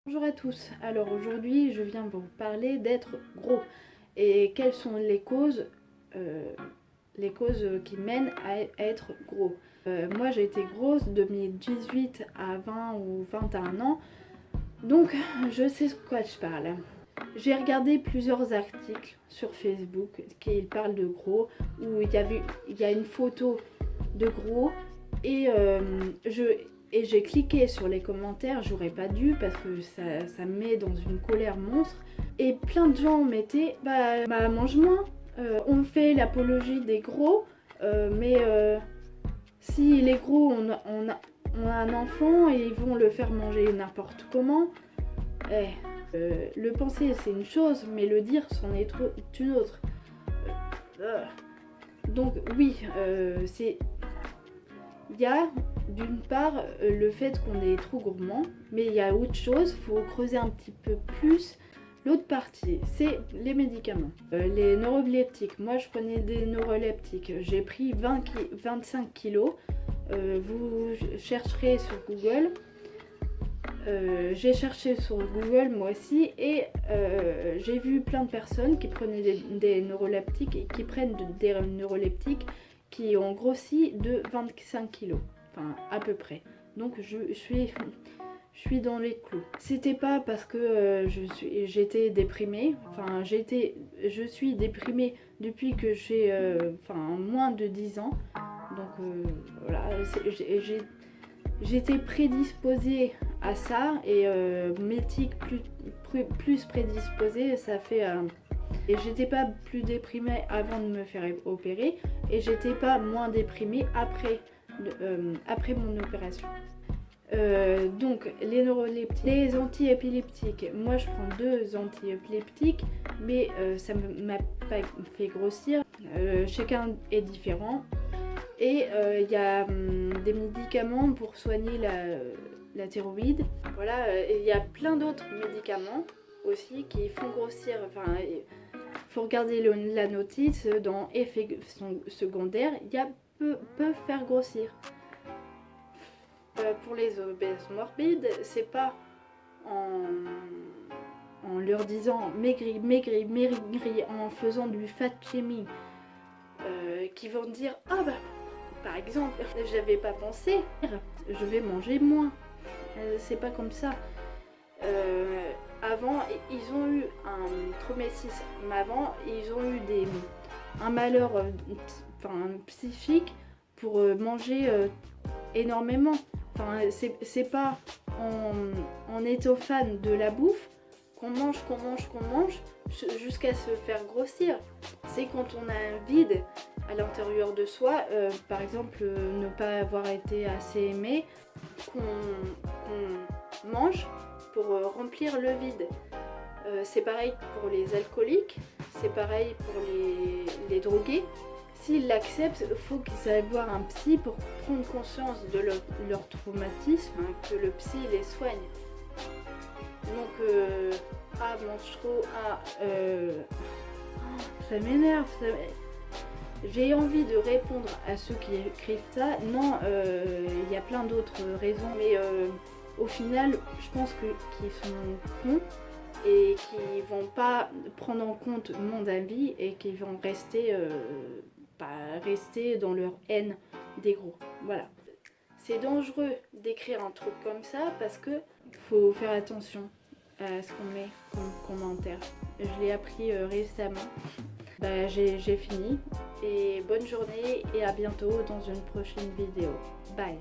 Bonjour à tous, alors aujourd'hui je viens vous parler d'être gros et quelles sont les causes qui mènent à être gros. Moi j'ai été grosse de mes 18 à 20 ou 21 ans, donc je sais de quoi je parle. J'ai regardé plusieurs articles sur Facebook qui parlent de gros, où il y a une photo de gros et j'ai cliqué sur les commentaires, j'aurais pas dû parce que ça me met dans une colère monstre. Et plein de gens mettaient mange moins, on fait l'apologie des gros, mais si les gros ont un enfant et ils vont le faire manger n'importe comment, le penser c'est une chose, mais le dire c'en est une autre. Donc oui, c'est... Il y a d'une part le fait qu'on est trop gourmand, mais il y a autre chose, il faut creuser un petit peu plus. L'autre partie, c'est les médicaments. Les neuroleptiques, moi je prenais des neuroleptiques, j'ai pris 25 kilos. Vous chercherez sur Google. J'ai cherché sur Google moi aussi et j'ai vu plein de personnes qui prenaient des neuroleptiques et qui prennent des neuroleptiques qui ont grossi de 25 kilos, enfin à peu près. Donc je suis dans les clous. C'était pas parce que j'étais déprimée, enfin je suis déprimée depuis que j'ai moins de 10 ans. Donc voilà, j'étais prédisposée à ça et mes tics plus prédisposés, ça fait... Et j'étais pas plus déprimée avant de me faire opérer et j'étais pas moins déprimée après mon opération. Donc les neuroleptiques, les antiépileptiques, moi je prends 2 antiépileptiques mais ça m'a pas fait grossir. Chacun est différent. Et il y a des médicaments pour soigner la thyroïde. Voilà, il y a plein d'autres médicaments aussi qui font grossir. Enfin, il faut regarder la notice dans effets secondaires. Il y a peuvent faire grossir. Pour les obèses morbides, c'est pas en leur disant maigri, maigri, maigri, en faisant du fat shaming, qui vont dire ah bah par exemple, j'avais pas pensé, je vais manger moins. C'est pas comme ça. Avant, ils ont eu un traumatisme. Avant, ils ont eu un malheur psychique pour manger énormément. Enfin, c'est pas en étant fan de la bouffe qu'on mange jusqu'à se faire grossir. C'est quand on a un vide à l'intérieur de soi, par exemple ne pas avoir été assez aimé, qu'on mange pour remplir le vide. C'est pareil pour les alcooliques, c'est pareil pour les drogués. S'ils l'acceptent, il faut qu'ils aillent voir un psy pour prendre conscience de leur traumatisme, que le psy les soigne. Donc, mange trop, ça m'énerve. J'ai envie de répondre à ceux qui écrivent ça. Non, il y a plein d'autres raisons, mais au final, je pense qu'ils sont cons et qu'ils vont pas prendre en compte mon avis et qu'ils vont rester dans leur haine des gros. Voilà. C'est dangereux d'écrire un truc comme ça parce que faut faire attention à ce qu'on met comme commentaire. Je l'ai appris récemment. J'ai fini et bonne journée et à bientôt dans une prochaine vidéo. Bye.